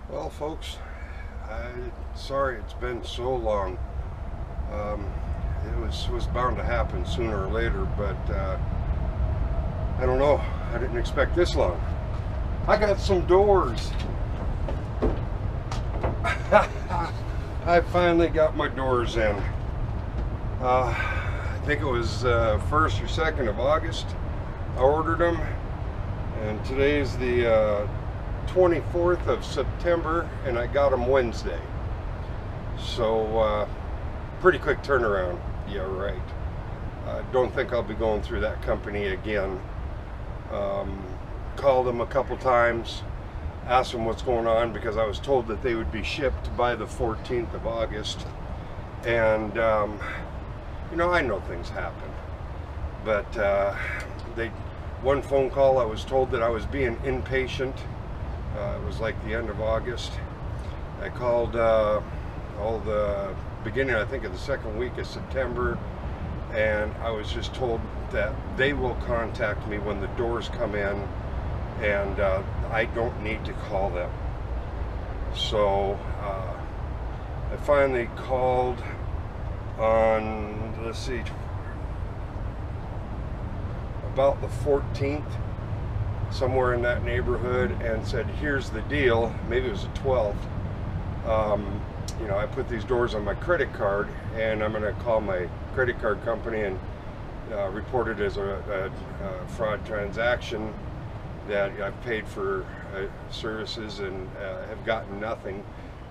Well, folks, sorry it's been so long. Um, it was bound to happen sooner or later, but I don't know. I didn't expect this long. I got some doors. I finally got my doors in. I think it was 1st or 2nd of August. I ordered them, and today's the 24th of September, and I got them Wednesday. So pretty quick turnaround. Yeah, right. Don't think I'll be going through that company again. Called them a couple times, asked them what's going on, because I was told that they would be shipped by the 14th of August. And I know things happen, but one phone call I was told that I was being impatient. It was like the end of August. I called all the beginning, I think, of the second week of September, and I was just told that they will contact me when the doors come in, and I don't need to call them. So I finally called on, let's see, about the 14th, somewhere in that neighborhood, and said, here's the deal. Maybe it was the 12th. I put these doors on my credit card, and I'm going to call my credit card company and report it as a fraud transaction, that I've paid for services and have gotten nothing.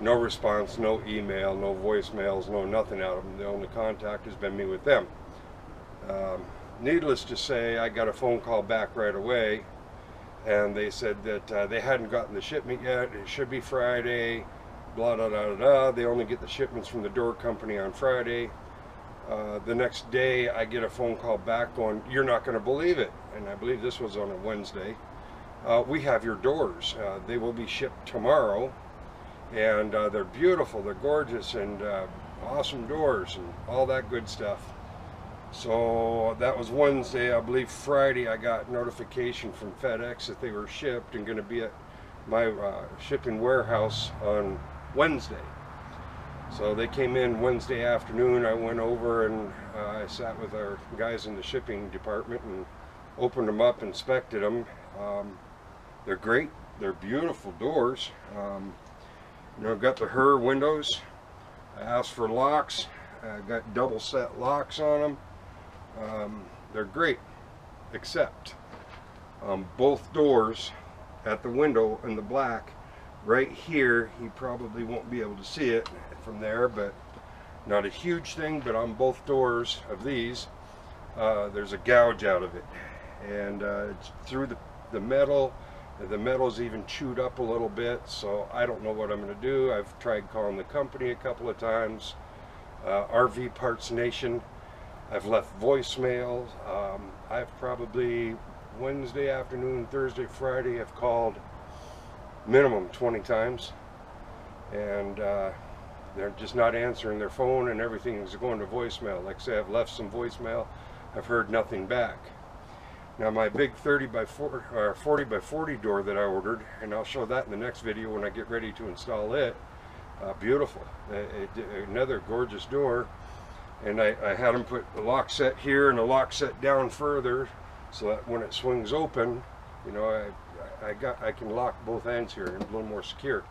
No response, no email, no voicemails, no nothing out of them. The only contact has been me with them. Needless to say, I got a phone call back right away, and they said that they hadn't gotten the shipment yet. It should be Friday, blah, blah, blah, blah. They only get the shipments from the door company on Friday. The next day, I get a phone call back going, you're not going to believe it. And I believe this was on a Wednesday. We have your doors. They will be shipped tomorrow. And they're beautiful, they're gorgeous, and awesome doors and all that good stuff. So that was Wednesday. I believe Friday I got notification from FedEx that they were shipped and going to be at my shipping warehouse on Wednesday. So they came in Wednesday afternoon. I went over and I sat with our guys in the shipping department and opened them up, inspected them. They're great. They're beautiful doors. I've got the Her windows. I asked for locks. I got double set locks on them. They're great, except both doors at the window in the black, right here, you probably won't be able to see it from there, but not a huge thing, but on both doors of these, there's a gouge out of it, and it's through the metal. The metal's even chewed up a little bit, so I don't know what I'm going to do. I've tried calling the company a couple of times, RV Parts Nation. I've left voicemails. I've probably Wednesday afternoon, Thursday, Friday, I've called minimum 20 times, and they're just not answering their phone, and everything is going to voicemail. Like I say, I've left some voicemail. I've heard nothing back. Now my big 30 by 40 or 40 by 40 door that I ordered, and I'll show that in the next video when I get ready to install it. Beautiful, another gorgeous door, and I had them put a lock set here and a lock set down further, so that when it swings open, I can lock both ends here and a little more secure.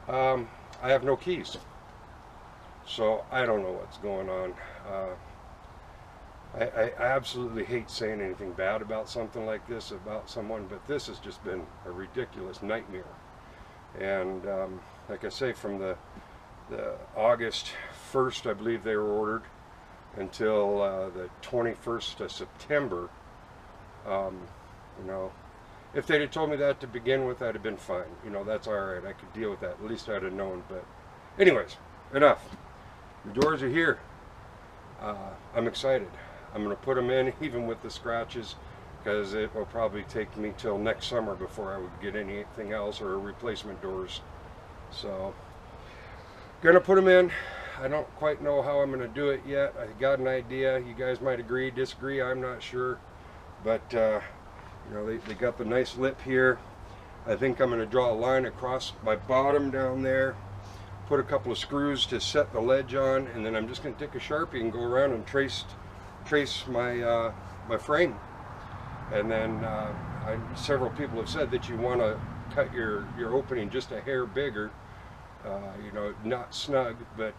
I have no keys, so I don't know what's going on. I absolutely hate saying anything bad about something like this, about someone, but this has just been a ridiculous nightmare. And like I say, from the August 1st, I believe they were ordered, until the 21st of September, if they'd have told me that to begin with, I'd have been fine. That's all right. I could deal with that. At least I'd have known. But anyways, enough. The doors are here. I'm excited. I'm going to put them in, even with the scratches, because it will probably take me till next summer before I would get anything else or replacement doors. So, gonna put them in. I don't quite know how I'm going to do it yet. I got an idea. You guys might agree, disagree, I'm not sure. But they got the nice lip here. I think I'm going to draw a line across my bottom down there, put a couple of screws to set the ledge on, and then I'm just going to take a Sharpie and go around and trace my my frame. And then several people have said that you want to cut your opening just a hair bigger, you know, not snug, but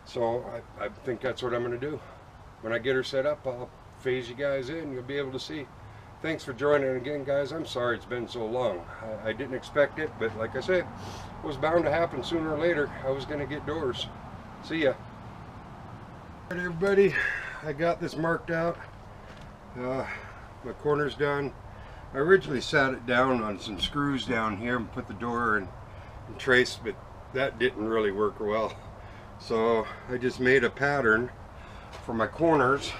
so I think that's what I'm going to do. When I get her set up, I'll phase you guys in. You'll be able to see. Thanks for joining again, guys. I'm sorry it's been so long. I didn't expect it, but like I said, it was bound to happen sooner or later. I was going to get doors. See ya. All right, everybody, I got this marked out. My corner's done. I originally sat it down on some screws down here and put the door and traced, but that didn't really work well. So I just made a pattern for my corners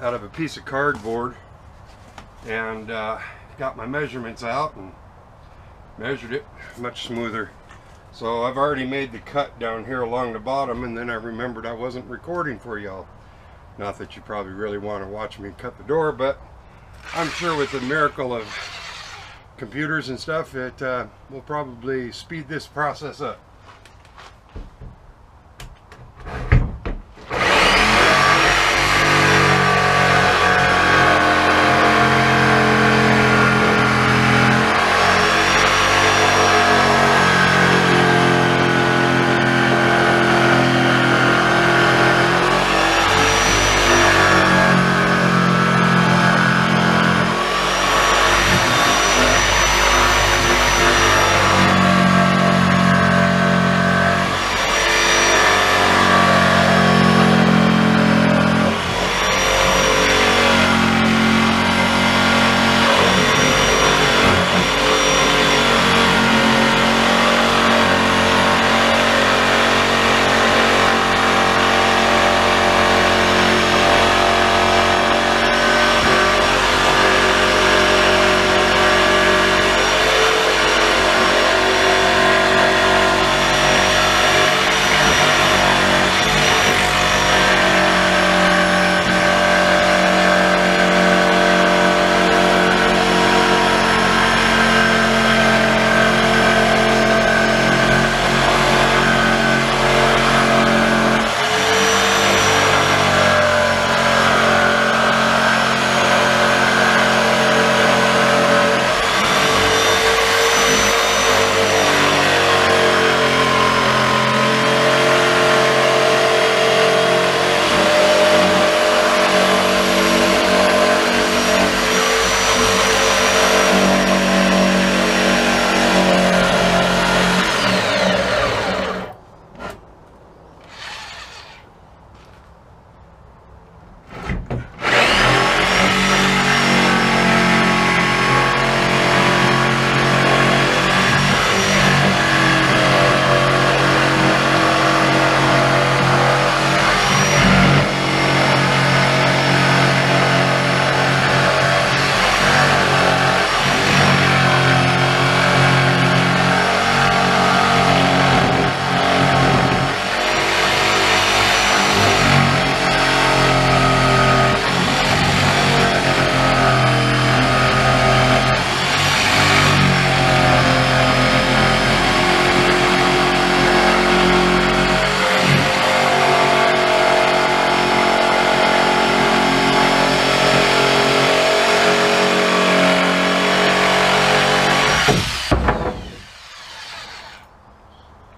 out of a piece of cardboard, and got my measurements out and measured it much smoother. So I've already made the cut down here along the bottom, and then I remembered I wasn't recording for y'all. Not that you probably really want to watch me cut the door, but I'm sure with the miracle of computers and stuff, it will probably speed this process up.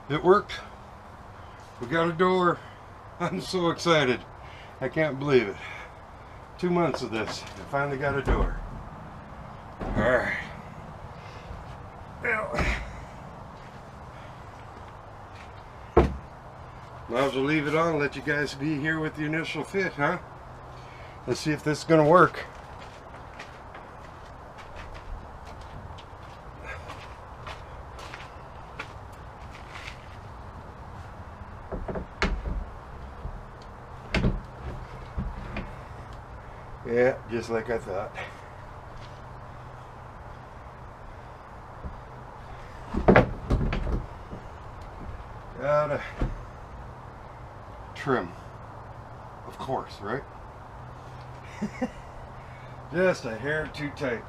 It worked. We got a door. I'm so excited. I can't believe it. 2 months of this. I finally got a door. Alright. Well, might as well leave it on and let you guys be here with the initial fit, huh? Let's see if this is going to work. Yeah, just like I thought. Gotta trim, of course, right? Just a hair too tight.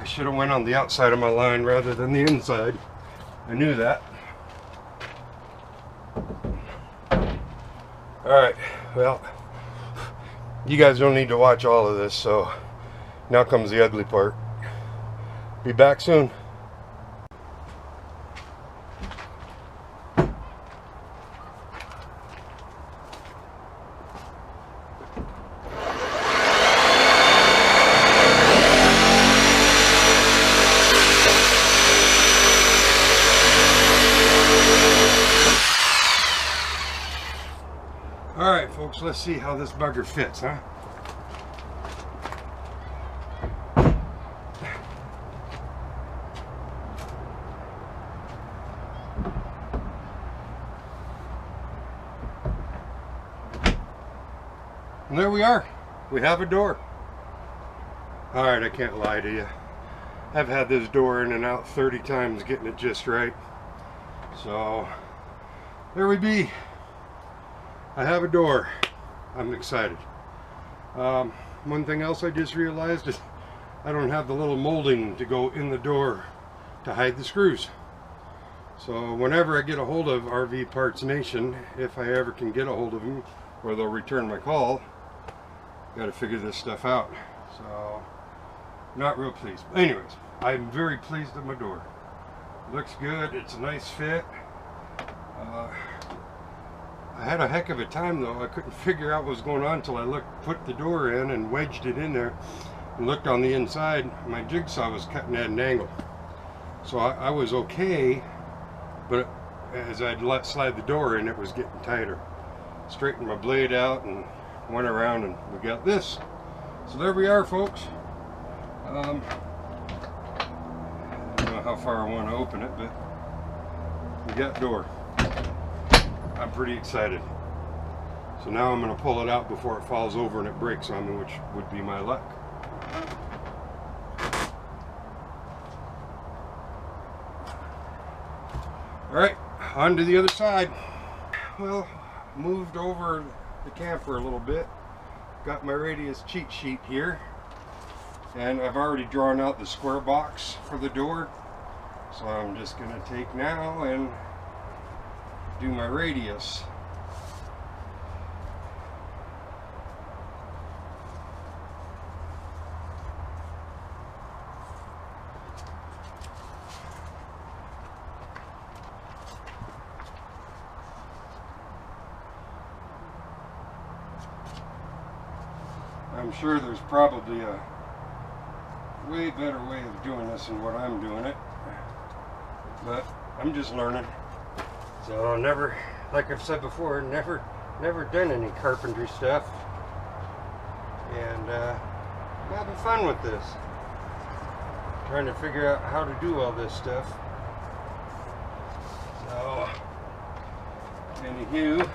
I should have went on the outside of my line rather than the inside. I knew that. Alright, well, you guys don't need to watch all of this, so now comes the ugly part. Be back soon. Alright folks, let's see how this bugger fits, huh? And there we are. We have a door. Alright, I can't lie to you. I've had this door in and out 30 times getting it just right. So, there we be. I have a door. I'm excited. One thing else I just realized is I don't have the little molding to go in the door to hide the screws. So whenever I get a hold of RV Parts Nation, if I ever can get a hold of them, or they'll return my call, got to figure this stuff out. So, not real pleased. Anyways, I'm very pleased with my door. Looks good. It's a nice fit. I had a heck of a time though. I couldn't figure out what was going on until I put the door in and wedged it in there and looked on the inside. My jigsaw was cutting at an angle. So I was okay, but as I'd slide the door in, it was getting tighter. Straightened my blade out and went around and we got this. So there we are, folks. I don't know how far I want to open it, but we got door. I'm pretty excited. So now I'm going to pull it out before it falls over and it breaks on me, which would be my luck. Alright, on to the other side. Well, moved over the camper a little bit. Got my radius cheat sheet here. And I've already drawn out the square box for the door. So I'm just going to take now and do my radius. I'm sure there's probably a way better way of doing this than what I'm doing it, but I'm just learning. So never, like I've said before, never done any carpentry stuff, and I'm having fun with this. Trying to figure out how to do all this stuff. So, anywho,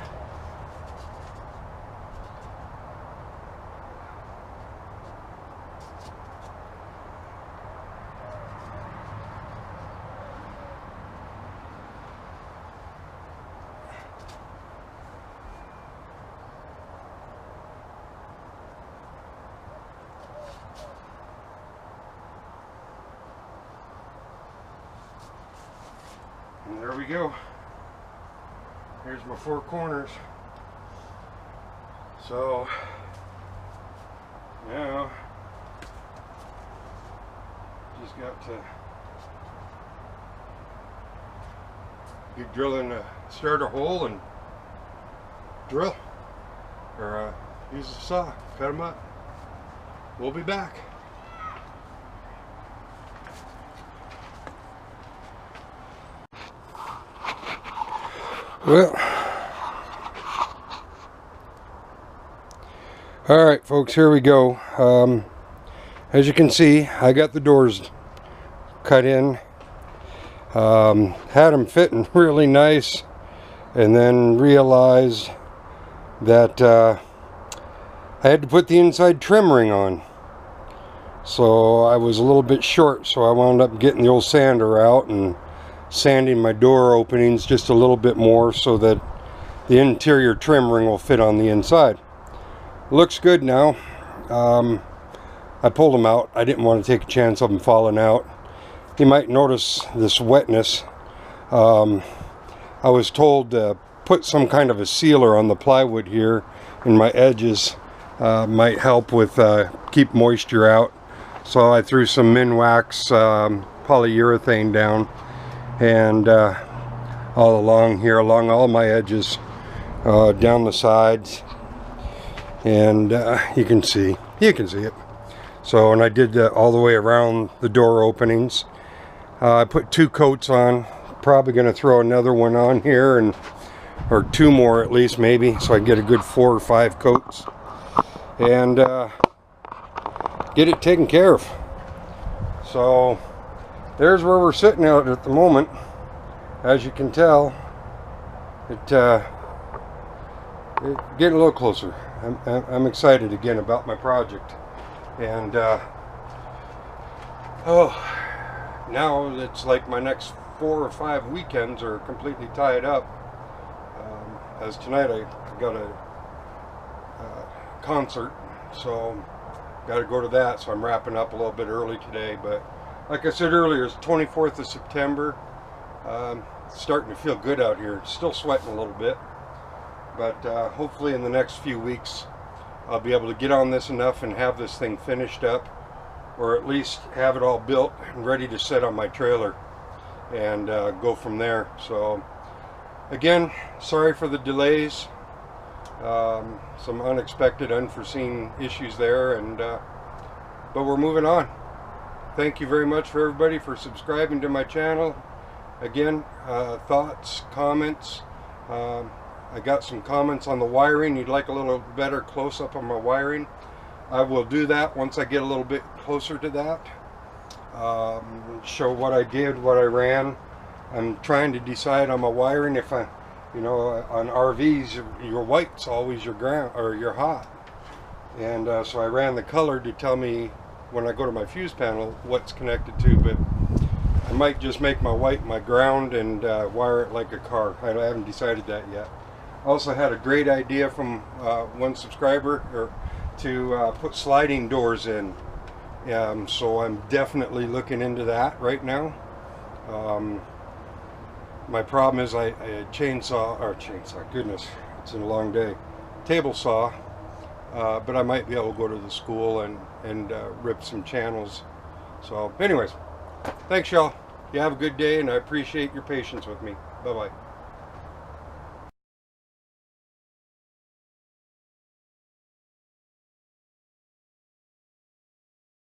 and there we go. Here's my four corners. So now just got to get drilling a starter hole and drill, or use a saw, cut them up. We'll be back. Well, alright folks, here we go. As you can see, I got the doors cut in. Had them fitting really nice, and then realized that I had to put the inside trim ring on. So I was a little bit short, so I wound up getting the old sander out and sanding my door openings just a little bit more so that the interior trim ring will fit on the inside. Looks good now. I I pulled them out. I didn't want to take a chance of them falling out. You might notice this wetness. I was told to put some kind of a sealer on the plywood here in my edges. Might help with keep moisture out. So I threw some Minwax polyurethane down, and all along here, along all my edges, down the sides, and you can see it. So, and I did that all the way around the door openings. I put 2 coats on. Probably going to throw another one on here, or 2 more at least, maybe, so I can get a good 4 or 5 coats, and get it taken care of. So there's where we're sitting out at the moment. As you can tell, it getting a little closer. I'm excited again about my project, and now it's like my next 4 or 5 weekends are completely tied up. As tonight I got a concert, so got to go to that, so I'm wrapping up a little bit early today. But like I said earlier, it's 24th of September. It's starting to feel good out here. It's still sweating a little bit, but hopefully in the next few weeks I'll be able to get on this enough and have this thing finished up, or at least have it all built and ready to set on my trailer and go from there. So again, sorry for the delays. Some unexpected, unforeseen issues there, and but we're moving on. Thank you very much for everybody for subscribing to my channel. Again, thoughts, comments. I got some comments on the wiring. You'd like a little better close-up on my wiring. I will do that once I get a little bit closer to that. Show what I did, what I ran. I'm trying to decide on my wiring. If I, on RVs, your white's always your ground or your hot, and so I ran the color to tell me when I go to my fuse panel what's connected to. But I might just make my white my ground and wire it like a car. I haven't decided that yet. I also had a great idea from one subscriber to put sliding doors in, so I'm definitely looking into that right now. My problem is I chainsaw, goodness, it's been a long day, table saw, but I might be able to go to the school and rip some channels. So anyways, thanks y'all. You have a good day, and I appreciate your patience with me. Bye bye.